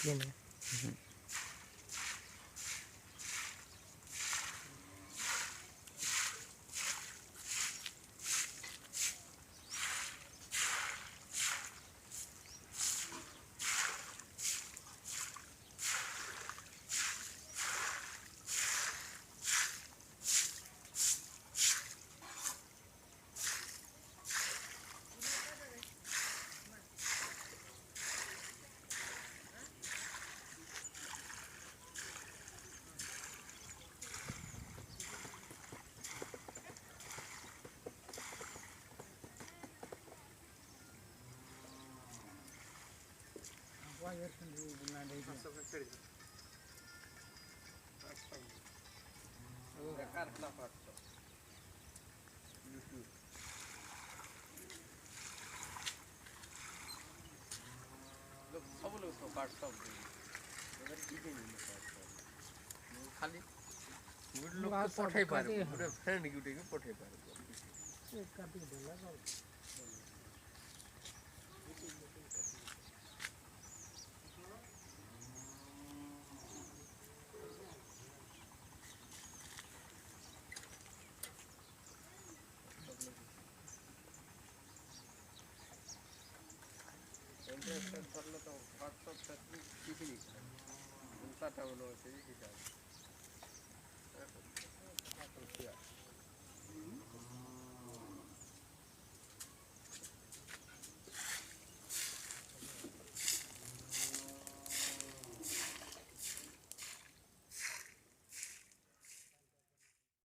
প্লেনে। खाली लोग तो पठाई पारे पूरे फ्रेंड गुटे के पठाई पारे काटी देला इंटरेस्ट करले तो व्हाट्सएप फेसबुक किसी नहीं उनका टाउन होते ही